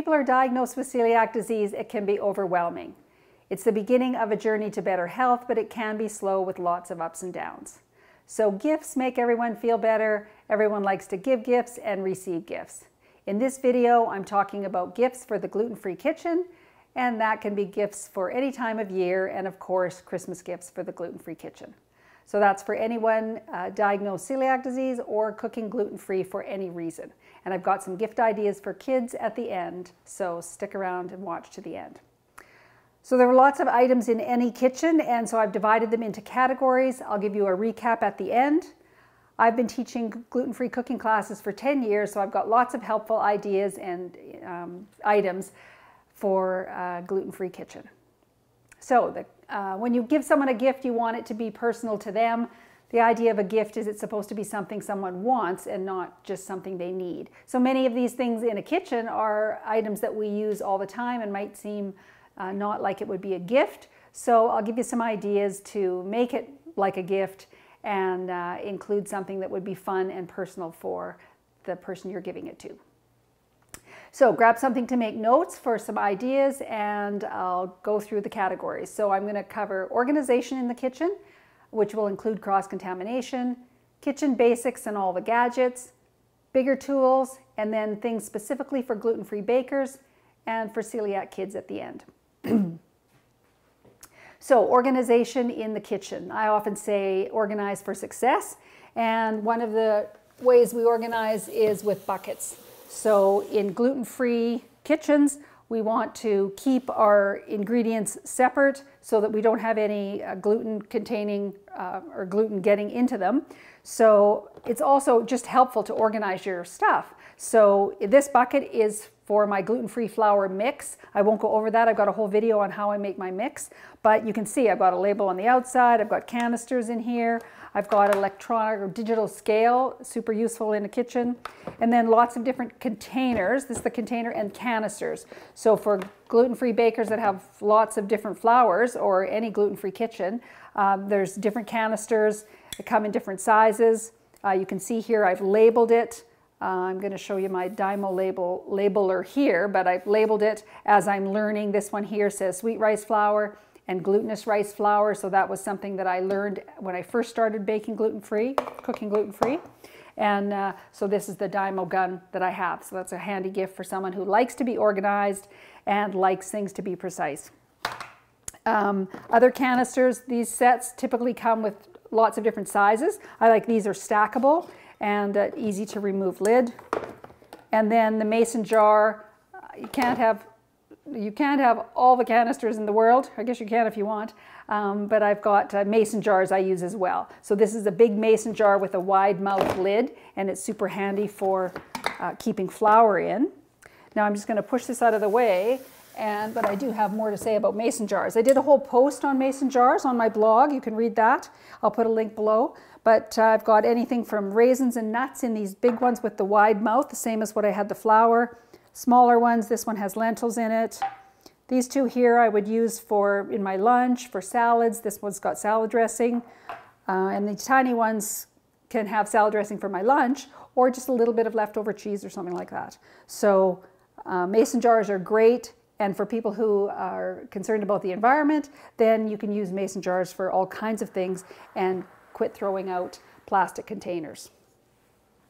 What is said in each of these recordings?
people are diagnosed with celiac disease, it can be overwhelming. It's the beginning of a journey to better health, but it can be slow with lots of ups and downs. So gifts make everyone feel better. Everyone likes to give gifts and receive gifts. In this video, I'm talking about gifts for the gluten-free kitchen, and that can be gifts for any time of year, and of course, Christmas gifts for the gluten-free kitchen. So that's for anyone diagnosed celiac disease or cooking gluten-free for any reason. And I've got some gift ideas for kids at the end, so stick around and watch to the end. So there are lots of items in any kitchen, and so I've divided them into categories. I'll give you a recap at the end. I've been teaching gluten-free cooking classes for 10 years, so I've got lots of helpful ideas and items for a gluten-free kitchen. So when you give someone a gift, you want it to be personal to them. The idea of a gift is it's supposed to be something someone wants and not just something they need. So many of these things in a kitchen are items that we use all the time and might seem not like it would be a gift. So I'll give you some ideas to make it like a gift and include something that would be fun and personal for the person you're giving it to. So grab something to make notes for some ideas, and I'll go through the categories. So I'm going to cover organization in the kitchen, which will include cross-contamination, kitchen basics and all the gadgets, bigger tools, and then things specifically for gluten-free bakers and for celiac kids at the end. So organization in the kitchen. I often say organize for success, and one of the ways we organize is with buckets. So in gluten-free kitchens, we want to keep our ingredients separate so that we don't have any gluten containing or gluten getting into them. So it's also just helpful to organize your stuff. So this bucket is for my gluten-free flour mix. I won't go over that. I've got a whole video on how I make my mix, but you can see I've got a label on the outside. I've got canisters in here. I've got an electronic or digital scale, super useful in the kitchen. And then lots of different containers. This is the container and canisters. So for gluten-free bakers that have lots of different flours or any gluten-free kitchen, there's different canisters that come in different sizes. You can see here I've labeled it. I'm going to show you my Dymo labeler here, but I've labeled it as I'm learning. This one here says sweet rice flour and glutinous rice flour. So that was something that I learned when I first started baking gluten-free, cooking gluten-free. And so this is the Dymo gun that I have. So that's a handy gift for someone who likes to be organized and likes things to be precise. Other canisters, these sets typically come with lots of different sizes. I like these are stackable and easy to remove lid. And then the mason jar, you can't have all the canisters in the world. I guess you can if you want, but I've got mason jars I use as well. So this is a big mason jar with a wide mouth lid, and it's super handy for keeping flour in. Now I'm just going to push this out of the way, but I do have more to say about mason jars. I did a whole post on mason jars on my blog. You can read that. I'll put a link below. But I've got anything from raisins and nuts in these big ones with the wide mouth, the same as what I had the flour. Smaller ones, this one has lentils in it. These two here I would use in my lunch, for salads. This one's got salad dressing. And the tiny ones can have salad dressing for my lunch, or just a little bit of leftover cheese or something like that. So mason jars are great. And for people who are concerned about the environment, then you can use mason jars for all kinds of things and quit throwing out plastic containers.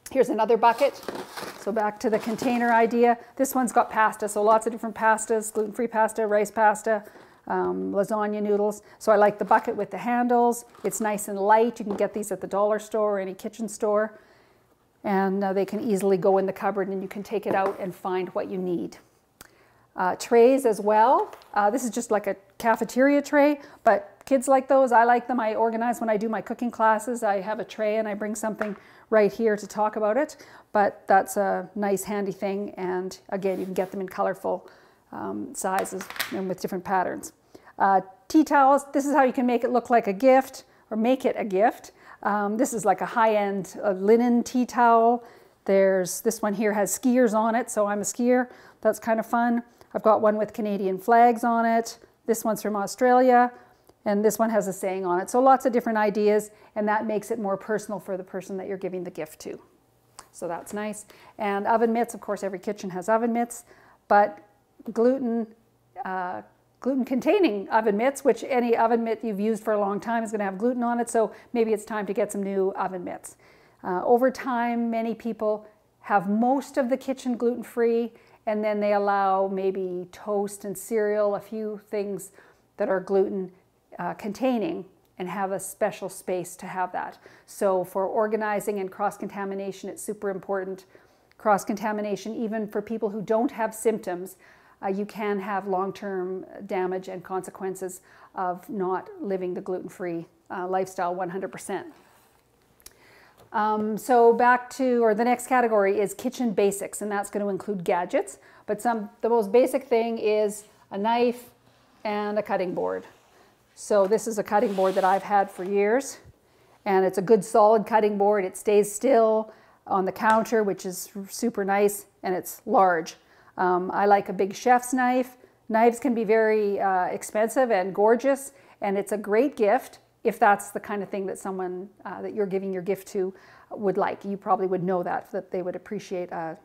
Here's another bucket. So back to the container idea. This one's got pasta, so lots of different pastas, gluten-free pasta, rice pasta, lasagna noodles. So I like the bucket with the handles. It's nice and light. You can get these at the dollar store or any kitchen store. And they can easily go in the cupboard and you can take it out and find what you need. Trays as well. This is just like a cafeteria tray, but kids like those. I like them. I organize when I do my cooking classes. I have a tray and I bring something right here to talk about it, but that's a nice handy thing. And again, you can get them in colorful sizes and with different patterns. Tea towels. This is how you can make it look like a gift or make it a gift. This is like a high-end linen tea towel. This one here has skiers on it, so I'm a skier. That's kind of fun. I've got one with Canadian flags on it. This one's from Australia, and this one has a saying on it. So lots of different ideas, and that makes it more personal for the person that you're giving the gift to. So that's nice. And oven mitts, of course, every kitchen has oven mitts, but gluten gluten-containing oven mitts, which any oven mitt you've used for a long time is going to have gluten on it, so maybe it's time to get some new oven mitts. Over time, many people have most of the kitchen gluten-free, and then they allow maybe toast and cereal, a few things that are gluten containing, and have a special space to have that. So for organizing and cross-contamination, it's super important. Cross-contamination, even for people who don't have symptoms, you can have long-term damage and consequences of not living the gluten-free lifestyle 100%. So back to, or the next category is kitchen basics, and that's going to include gadgets. But the most basic thing is a knife and a cutting board. So this is a cutting board that I've had for years, and it's a good solid cutting board. It stays still on the counter, which is super nice, and it's large. I like a big chef's knife. Knives can be very expensive and gorgeous, and it's a great gift if that's the kind of thing that someone that you're giving your gift to would like. You probably would know that they would appreciate a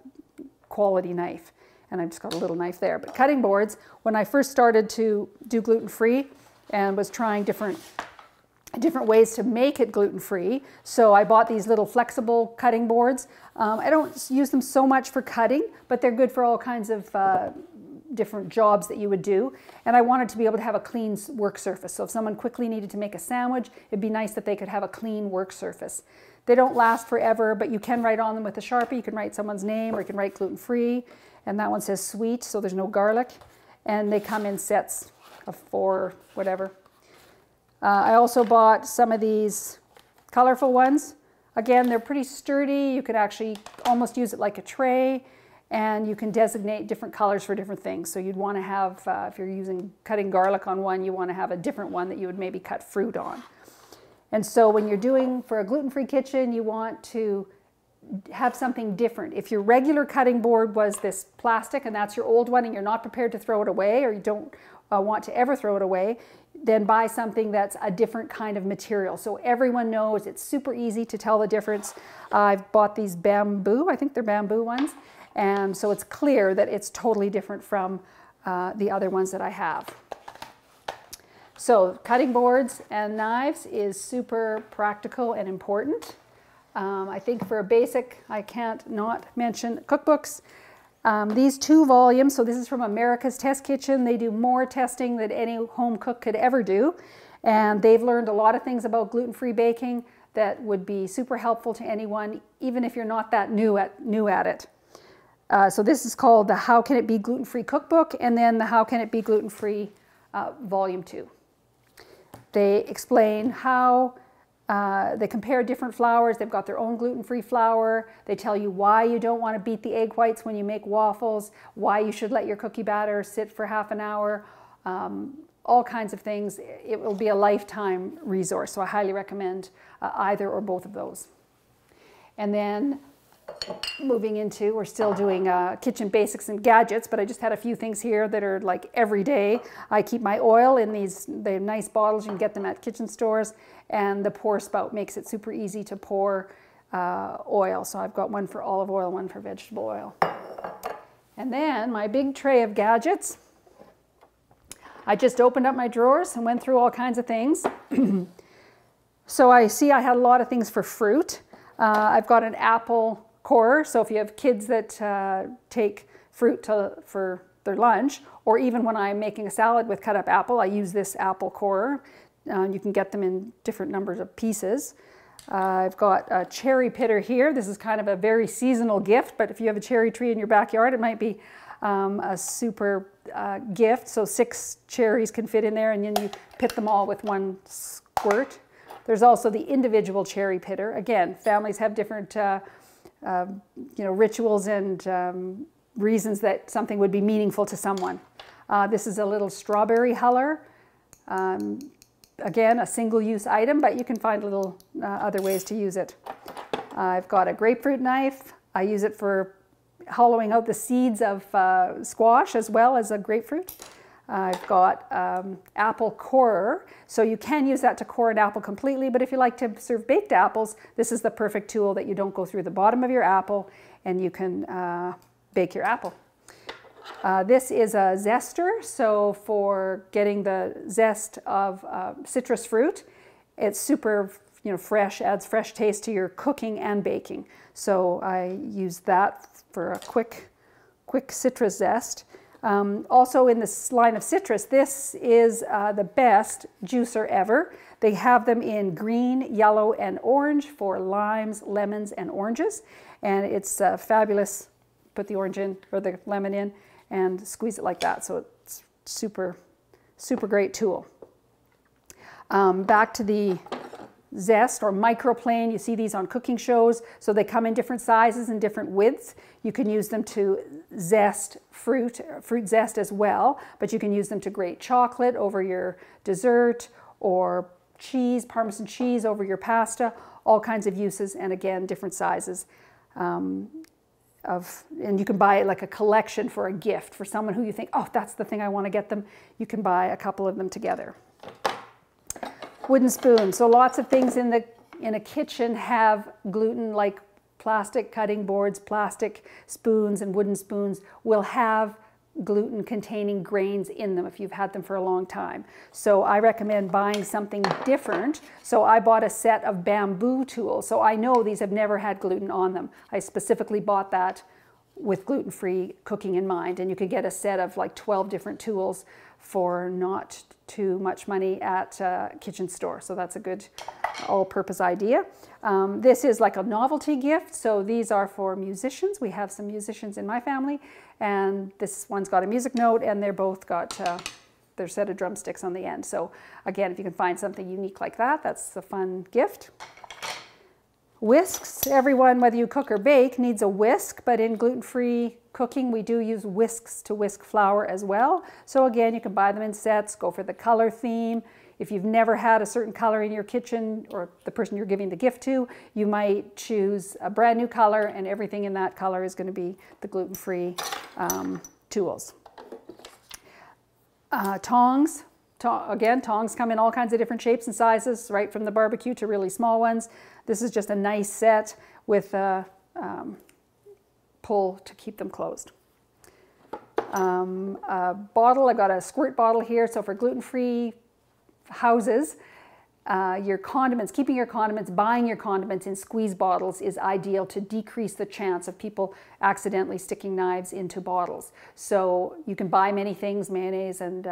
quality knife. And I've just got a little knife there. But cutting boards, when I first started to do gluten-free and was trying different ways to make it gluten-free. So I bought these little flexible cutting boards. I don't use them so much for cutting, but they're good for all kinds of different jobs that you would do. And I wanted to be able to have a clean work surface. So if someone quickly needed to make a sandwich, it'd be nice that they could have a clean work surface. They don't last forever, but you can write on them with a Sharpie. You can write someone's name, or you can write gluten-free. And that one says sweet, so there's no garlic. And they come in sets of 4, whatever. I also bought some of these colorful ones. Again, they're pretty sturdy. You could actually almost use it like a tray, and you can designate different colors for different things. So you'd want to have, if you're cutting garlic on one, you want to have a different one that you would maybe cut fruit on. And so when you're doing for a gluten-free kitchen, you want to have something different. If your regular cutting board was this plastic and that's your old one and you're not prepared to throw it away, or you don't want to ever throw it away, then buy something that's a different kind of material. So everyone knows, it's super easy to tell the difference. I've bought these bamboo, I think they're bamboo ones, and so it's clear that it's totally different from the other ones that I have. So cutting boards and knives is super practical and important. I think for a basic, I can't not mention cookbooks. These 2 volumes, so this is from America's Test Kitchen. They do more testing than any home cook could ever do. And they've learned a lot of things about gluten-free baking that would be super helpful to anyone, even if you're not that new at it. So this is called the How Can It Be Gluten-Free Cookbook, and then the How Can It Be Gluten-Free Volume 2. They explain how they compare different flours. They've got their own gluten-free flour. They tell you why you don't want to beat the egg whites when you make waffles, why you should let your cookie batter sit for half an hour, all kinds of things. It will be a lifetime resource, so I highly recommend either or both of those. And then moving into, we're still doing kitchen basics and gadgets, but I just had a few things here that are like every day. I keep my oil in these nice bottles. You can get them at kitchen stores, and the pour spout makes it super easy to pour oil. So I've got one for olive oil, one for vegetable oil. And then my big tray of gadgets. I just opened up my drawers and went through all kinds of things. So I see I had a lot of things for fruit. I've got an apple corer, so if you have kids that take fruit for their lunch, or even when I'm making a salad with cut up apple, I use this apple corer. You can get them in different numbers of pieces. I've got a cherry pitter here. This is kind of a very seasonal gift, but if you have a cherry tree in your backyard, it might be a super gift. So 6 cherries can fit in there, and then you pit them all with one squirt. There's also the individual cherry pitter. Again, families have different rituals and reasons that something would be meaningful to someone. This is a little strawberry huller. Again, a single-use item, but you can find little other ways to use it. I've got a grapefruit knife. I use it for hollowing out the seeds of squash as well as a grapefruit. I've got apple corer, so you can use that to core an apple completely, but if you like to serve baked apples, this is the perfect tool that you don't go through the bottom of your apple, and you can bake your apple. This is a zester, so for getting the zest of citrus fruit. It's super, fresh, adds fresh taste to your cooking and baking. So I use that for a quick citrus zest. Also in this line of citrus, this is the best juicer ever. They have them in green, yellow, and orange for limes, lemons, and oranges. And it's fabulous. Put the orange in, or the lemon in, and squeeze it like that. So it's super, super great tool. Back to the zest or microplane. You see these on cooking shows. So they come in different sizes and different widths. You can use them to zest fruit zest as well, but you can use them to grate chocolate over your dessert, or cheese, Parmesan cheese over your pasta, all kinds of uses, and again, different sizes. And you can buy like a collection for a gift for someone who you think, oh, that's the thing I want to get them. You can buy a couple of them together. Wooden spoon. So lots of things in a kitchen have gluten, like plastic cutting boards, plastic spoons, and wooden spoons will have gluten containing grains in them if you've had them for a long time. So I recommend buying something different. So I bought a set of bamboo tools. So I know these have never had gluten on them. I specifically bought that with gluten-free cooking in mind. And you could get a set of like 12 different tools for not too much money at a kitchen store. So that's a good all-purpose idea. This is like a novelty gift. So these are for musicians. We have some musicians in my family. And this one's got a music note, and they're both got their set of drumsticks on the end. So again, if you can find something unique like that, that's a fun gift. Whisks. Everyone, whether you cook or bake, needs a whisk, but in gluten-free cooking, we do use whisks to whisk flour as well. So again, you can buy them in sets, go for the color theme. If you've never had a certain color in your kitchen, or the person you're giving the gift to, you might choose a brand new color, and everything in that color is going to be the gluten-free tools. Tongs. Again, tongs come in all kinds of different shapes and sizes, right from the barbecue to really small ones. This is just a nice set with a pull to keep them closed. A bottle, I've got a squirt bottle here. So for gluten-free houses, your condiments, keeping your condiments, buying your condiments in squeeze bottles is ideal to decrease the chance of people accidentally sticking knives into bottles. So you can buy many things, mayonnaise and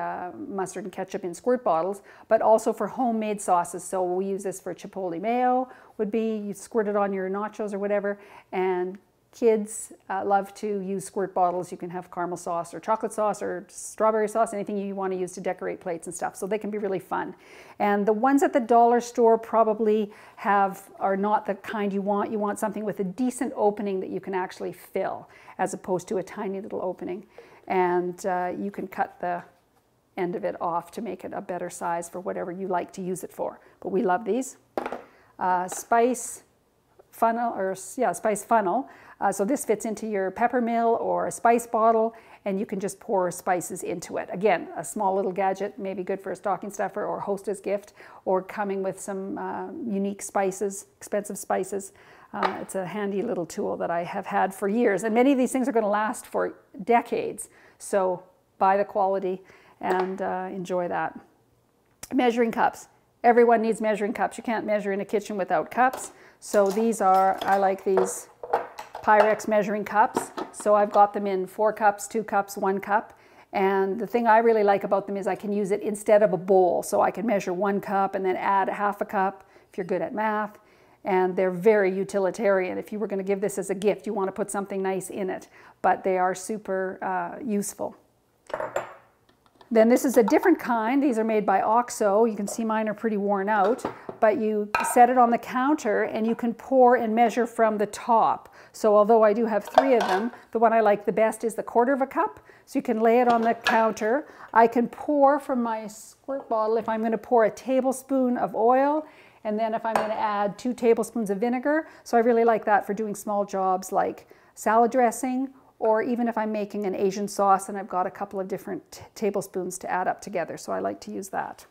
mustard and ketchup in squirt bottles, but also for homemade sauces. So we use this for chipotle mayo, would be you squirt it on your nachos or whatever, and kids love to use squirt bottles. You can have caramel sauce or chocolate sauce or strawberry sauce, anything you want to use to decorate plates and stuff. So they can be really fun. And the ones at the dollar store probably are not the kind you want. You want something with a decent opening that you can actually fill, as opposed to a tiny little opening. And you can cut the end of it off to make it a better size for whatever you like to use it for. But we love these. Spice funnel, spice funnel. So this fits into your pepper mill or a spice bottle, and you can just pour spices into it. Again, a small little gadget, maybe good for a stocking stuffer or hostess gift, or coming with some unique spices, expensive spices. It's a handy little tool that I have had for years, and many of these things are going to last for decades. So buy the quality and enjoy that. Measuring cups. Everyone needs measuring cups. You can't measure in a kitchen without cups. So these are, I like these Pyrex measuring cups. So I've got them in 4 cups, 2 cups, 1 cup. And the thing I really like about them is I can use it instead of a bowl. So I can measure 1 cup and then add ½ a cup if you're good at math. And they're very utilitarian. If you were going to give this as a gift, you want to put something nice in it. But they are super useful. Then this is a different kind. These are made by OXO. You can see mine are pretty worn out, but you set it on the counter and you can pour and measure from the top. So although I do have 3 of them, the one I like the best is the ½ a cup. So you can lay it on the counter. I can pour from my squirt bottle if I'm going to pour a tablespoon of oil, and then if I'm going to add 2 tablespoons of vinegar. So I really like that for doing small jobs like salad dressing, or even if I'm making an Asian sauce and I've got a couple of different tablespoons to add up together. So I like to use that.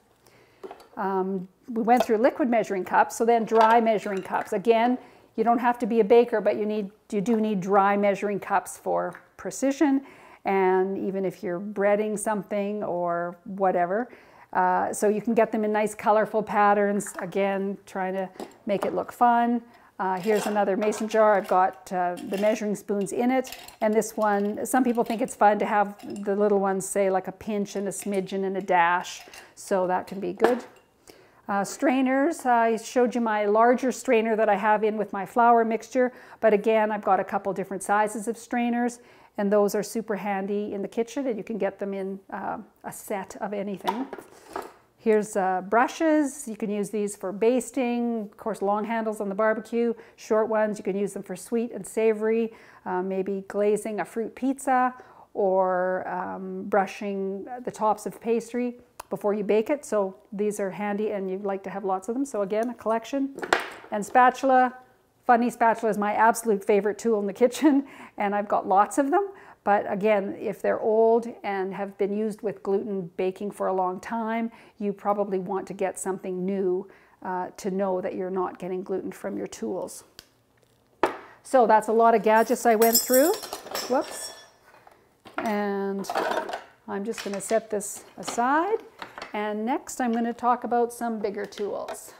We went through liquid measuring cups, so then dry measuring cups. Again, you don't have to be a baker, but you do need dry measuring cups for precision. and even if you're breading something or whatever. So you can get them in nice colorful patterns, again trying to make it look fun. Here's another mason jar. I've got the measuring spoons in it, and this one, some people think it's fun to have the little ones say like a pinch and a smidgen and a dash, so that can be good. Strainers, I showed you my larger strainer that I have in with my flour mixture, but again I've got a couple different sizes of strainers, and those are super handy in the kitchen, and you can get them in a set of anything. Here's brushes. You can use these for basting, of course long handles on the barbecue, short ones you can use them for sweet and savory, maybe glazing a fruit pizza or brushing the tops of pastry before you bake it. So these are handy, and you'd like to have lots of them. So again, a collection. And spatula. Funny spatula is my absolute favorite tool in the kitchen, and I've got lots of them. But again, if they're old and have been used with gluten baking for a long time, you probably want to get something new to know that you're not getting gluten from your tools. So that's a lot of gadgets I went through. Whoops. And I'm just going to set this aside. And next I'm going to talk about some bigger tools.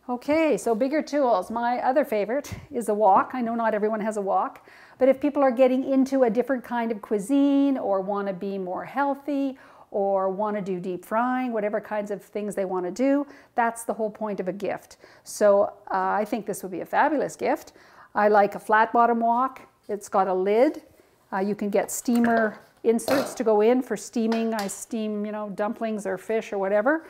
Okay, so bigger tools. My other favorite is a wok. I know not everyone has a wok, but if people are getting into a different kind of cuisine or want to be more healthy or want to do deep frying, whatever kinds of things they want to do, that's the whole point of a gift. So I think this would be a fabulous gift. I like a flat bottom wok. It's got a lid. You can get steamer inserts to go in for steaming. I steam, you know, dumplings or fish or whatever.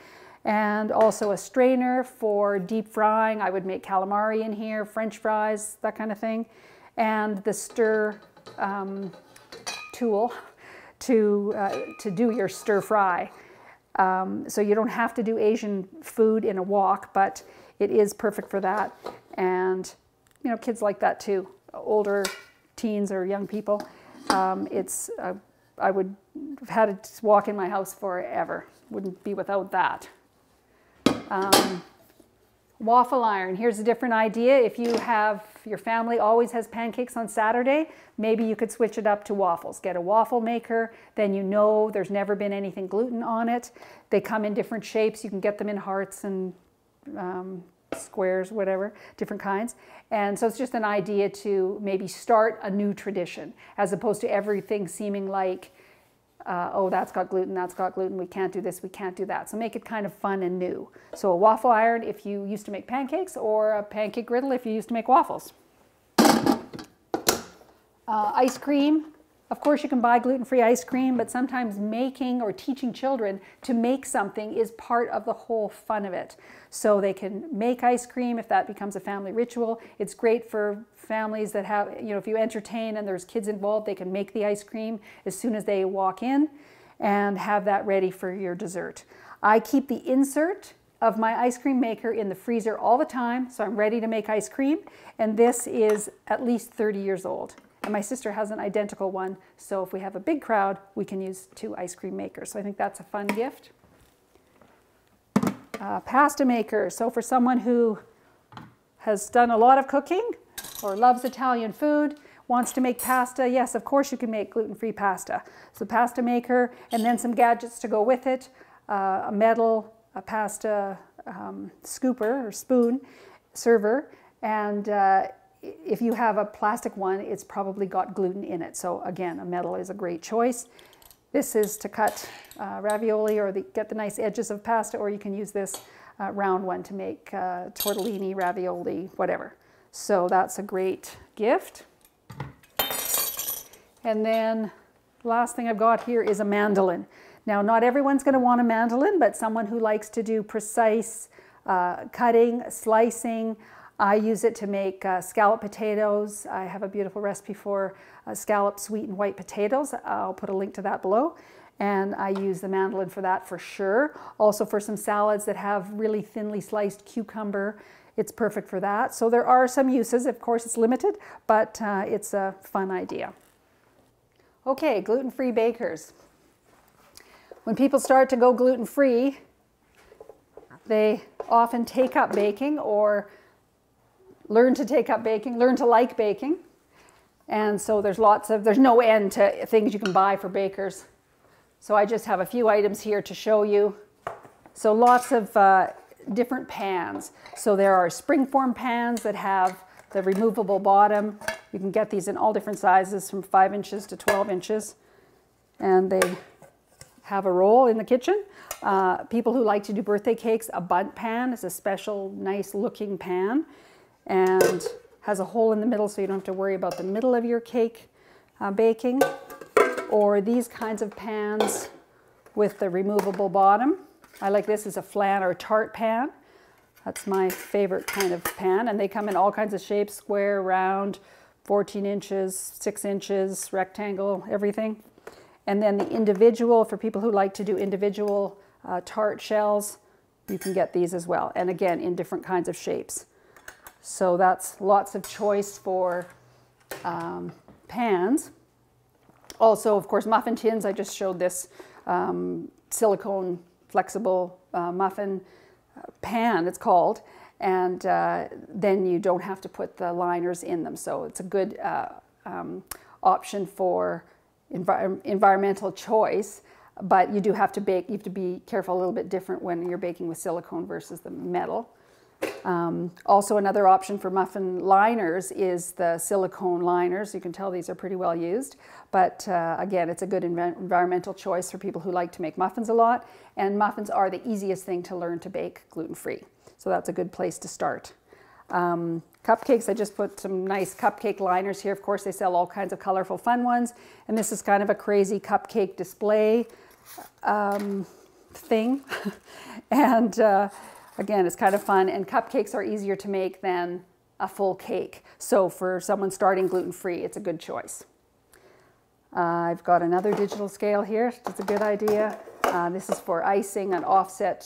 And also a strainer for deep frying. I would make calamari in here, French fries, that kind of thing. And the stir tool to do your stir fry. So you don't have to do Asian food in a wok, but it is perfect for that. And you know, kids like that too, older teens or young people. I would have had a wok in my house forever. Wouldn't be without that. Waffle iron, here's a different idea. If you have, your family always has pancakes on Saturday, maybe you could switch it up to waffles. Get a waffle maker, then you know there's never been anything gluten on it. They come in different shapes. You can get them in hearts and squares, whatever, different kinds. And so it's just an idea to maybe start a new tradition, as opposed to everything seeming like, oh, that's got gluten, we can't do this, we can't do that. So make it kind of fun and new. So a waffle iron if you used to make pancakes, or a pancake griddle if you used to make waffles. Ice cream. Of course you can buy gluten-free ice cream, but sometimes making or teaching children to make something is part of the whole fun of it. So they can make ice cream if that becomes a family ritual. It's great for families that have, you know, if you entertain and there's kids involved, they can make the ice cream as soon as they walk in and have that ready for your dessert. I keep the insert of my ice cream maker in the freezer all the time, so I'm ready to make ice cream. And this is at least 30 years old. And my sister has an identical one, so if we have a big crowd, we can use 2 ice cream makers. So I think that's a fun gift. Pasta maker. So for someone who has done a lot of cooking or loves Italian food, wants to make pasta, yes, of course you can make gluten-free pasta. So pasta maker, and then some gadgets to go with it, a metal, a pasta scooper or spoon, server, and if you have a plastic one, it's probably got gluten in it. So again, a metal is a great choice. This is to cut ravioli or get the nice edges of pasta, or you can use this round one to make tortellini, ravioli, whatever. So that's a great gift. And then last thing I've got here is a mandolin. Now, not everyone's going to want a mandolin, but someone who likes to do precise cutting, slicing. I use it to make scalloped potatoes. I have a beautiful recipe for scalloped sweet and white potatoes. I'll put a link to that below. And I use the mandolin for that for sure. Also for some salads that have really thinly sliced cucumber, it's perfect for that. So there are some uses. Of course, it's limited, but it's a fun idea. Okay, gluten-free bakers. When people start to go gluten-free, they often take up baking or learn to take up baking, learn to like baking. And so there's no end to things you can buy for bakers. So I just have a few items here to show you. So lots of different pans. So there are springform pans that have the removable bottom. You can get these in all different sizes from 5 inches to 12 inches. And they have a role in the kitchen. People who like to do birthday cakes, a bundt pan is a special, nice looking pan and has a hole in the middle so you don't have to worry about the middle of your cake baking. Or these kinds of pans with the removable bottom. I like this as a flan or a tart pan. That's my favorite kind of pan, and they come in all kinds of shapes, square, round, 14 inches, 6 inches, rectangle, everything. And then the individual, for people who like to do individual tart shells, you can get these as well. And again, in different kinds of shapes. So that's lots of choice for pans. Also, of course, muffin tins. I just showed this silicone flexible muffin pan, it's called. And then you don't have to put the liners in them. So it's a good option for environmental choice. But you do have to bake, you have to be careful, a little bit different when you're baking with silicone versus the metal. Also another option for muffin liners is the silicone liners. You can tell these are pretty well used, but again, it's a good environmental choice for people who like to make muffins a lot, and muffins are the easiest thing to learn to bake gluten-free, so that's a good place to start. Cupcakes, I just put some nice cupcake liners here. Of course, they sell all kinds of colorful fun ones, and this is kind of a crazy cupcake display thing. And again, it's kind of fun, and cupcakes are easier to make than a full cake. So for someone starting gluten-free, it's a good choice. I've got another digital scale here. It's a good idea. This is for icing, an offset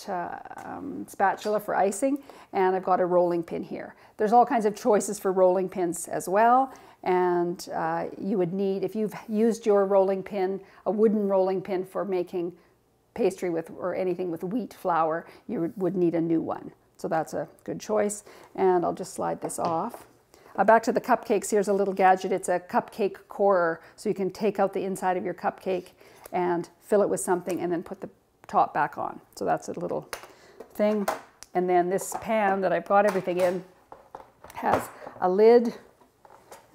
spatula for icing, and I've got a rolling pin here. There's all kinds of choices for rolling pins as well, and you would need, if you've used your rolling pin, a wooden rolling pin for making pastry with or anything with wheat flour, you would need a new one. So that's a good choice. And I'll just slide this off. Back to the cupcakes, here's a little gadget. It's a cupcake corer. So you can take out the inside of your cupcake and fill it with something and then put the top back on. So that's a little thing. And then this pan that I've got everything in has a lid.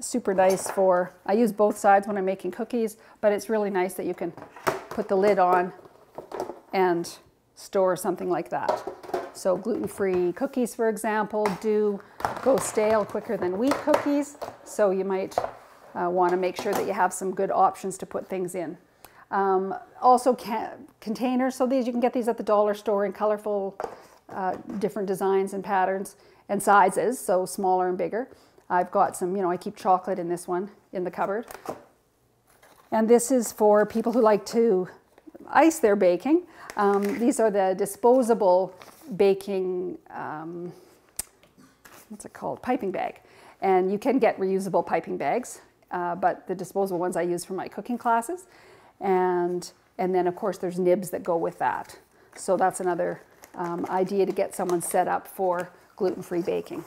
Super nice for, I use both sides when I'm making cookies, but it's really nice that you can put the lid on and store something like that. So gluten-free cookies, for example, do go stale quicker than wheat cookies. So you might want to make sure that you have some good options to put things in. Also containers, so these you can get these at the dollar store in colorful different designs and patterns and sizes, so smaller and bigger. I've got some, I keep chocolate in this one in the cupboard. And this is for people who like to ice their baking. These are the disposable baking, what's it called? Piping bag. And you can get reusable piping bags, but the disposable ones I use for my cooking classes. And then of course there's nibs that go with that. So that's another idea to get someone set up for gluten-free baking.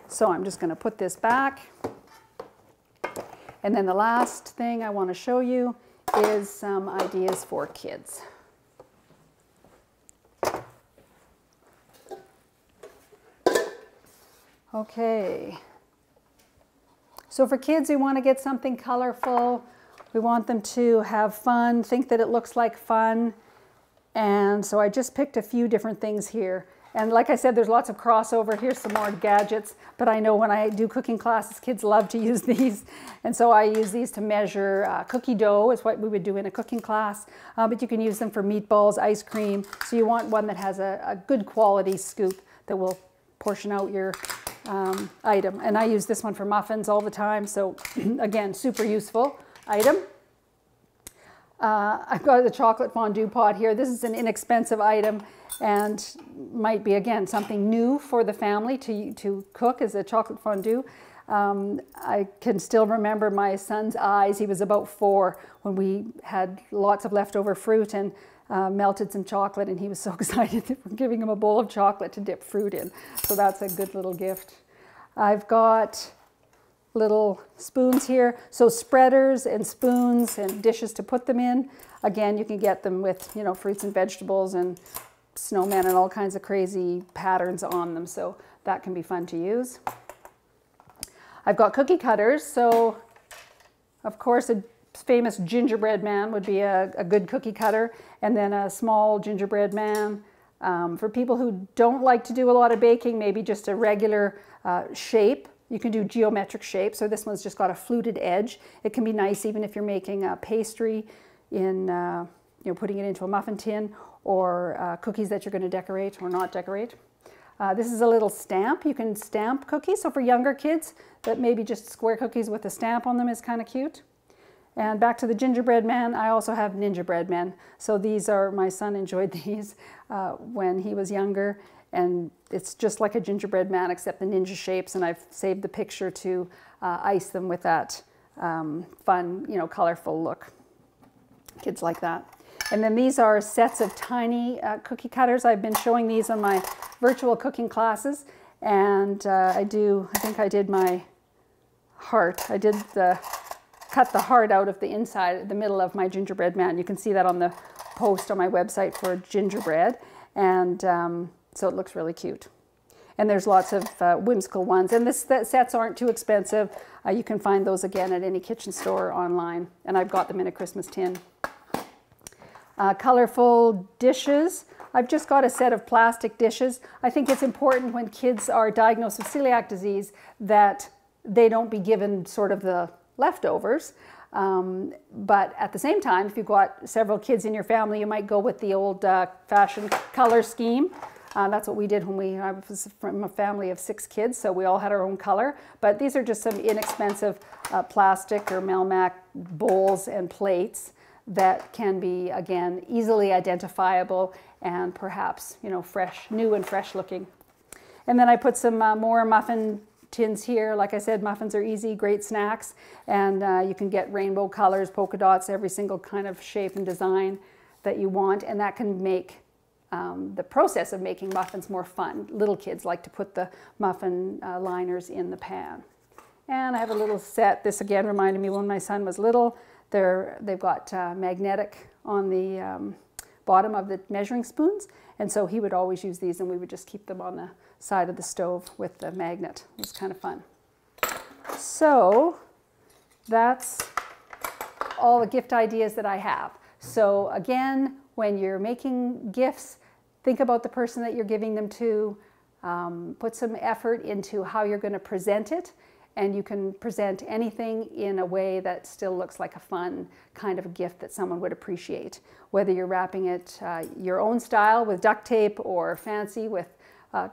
So I'm just going to put this back. And then the last thing I want to show you is some ideas for kids. Okay. So for kids, we want to get something colorful. We want them to have fun, think that it looks like fun. And so I just picked a few different things here. And like I said, there's lots of crossover. Here's some more gadgets, but I know when I do cooking classes, kids love to use these. And so I use these to measure cookie dough, is what we would do in a cooking class. But you can use them for meatballs, ice cream. So you want one that has a good quality scoop that will portion out your item. And I use this one for muffins all the time. So again, super useful item. I've got the chocolate fondue pot here. This is an inexpensive item and might be, again, something new for the family to cook as a chocolate fondue. I can still remember my son's eyes. He was about 4 when we had lots of leftover fruit and melted some chocolate, and he was so excited that we're giving him a bowl of chocolate to dip fruit in. So that's a good little gift. I've got little spoons here. So spreaders and spoons and dishes to put them in. Again, you can get them with, you know, fruits and vegetables and snowmen and all kinds of crazy patterns on them. So that can be fun to use. I've got cookie cutters. So of course, a famous gingerbread man would be a good cookie cutter, and then a small gingerbread man. For people who don't like to do a lot of baking, maybe just a regular shape. You can do geometric shapes, so this one's just got a fluted edge. It can be nice even if you're making a pastry in, you know, putting it into a muffin tin, or cookies that you're going to decorate or not decorate. This is a little stamp. You can stamp cookies, so for younger kids, that maybe just square cookies with a stamp on them is kind of cute. And back to the gingerbread man, I also have ninja bread men. So these are, my son enjoyed these when he was younger, and it's just like a gingerbread man except the ninja shapes, and I've saved the picture to ice them with that fun, you know, colorful look. Kids like that. And then these are sets of tiny cookie cutters. I've been showing these on my virtual cooking classes, and I think I did my heart. I did cut the heart out of the inside, the middle of my gingerbread man. You can see that on the post on my website for gingerbread, and so it looks really cute. And there's lots of whimsical ones, and sets aren't too expensive. You can find those again at any kitchen store online, and I've got them in a Christmas tin. Colorful dishes. I've just got a set of plastic dishes. I think it's important when kids are diagnosed with celiac disease that they don't be given sort of the leftovers. But at the same time, if you've got several kids in your family, you might go with the old-fashioned color scheme. That's what we did when I was from a family of 6 kids, so we all had our own color. But these are just some inexpensive plastic or Melmac bowls and plates that can be, again, easily identifiable and perhaps, you know, fresh, new and fresh looking. And then I put some more muffin tins here. Like I said, muffins are easy, great snacks, and you can get rainbow colors, polka dots, every single kind of shape and design that you want, and that can make the process of making muffins more fun. Little kids like to put the muffin liners in the pan. And I have a little set. This again reminded me when my son was little. They've got magnetic on the bottom of the measuring spoons, and so he would always use these, and we would just keep them on the side of the stove with the magnet. It was kind of fun. So that's all the gift ideas that I have. So again, when you're making gifts, think about the person that you're giving them to. Put some effort into how you're going to present it. And you can present anything in a way that still looks like a fun kind of a gift that someone would appreciate. Whether you're wrapping it your own style with duct tape, or fancy with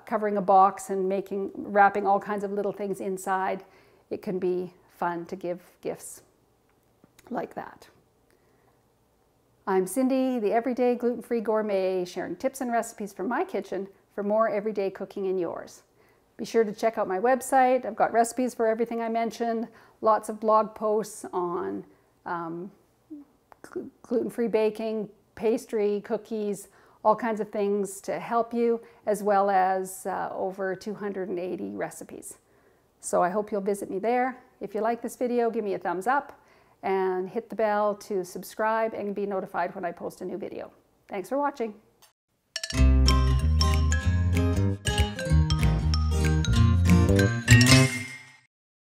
covering a box and wrapping all kinds of little things inside, it can be fun to give gifts like that. I'm Cindy, the Everyday Gluten-Free Gourmet, sharing tips and recipes from my kitchen for more everyday cooking in yours. Be sure to check out my website. I've got recipes for everything I mentioned, lots of blog posts on gluten-free baking, pastry, cookies, all kinds of things to help you, as well as over 280 recipes. So I hope you'll visit me there. If you like this video, give me a thumbs up and hit the bell to subscribe and be notified when I post a new video. Thanks for watching.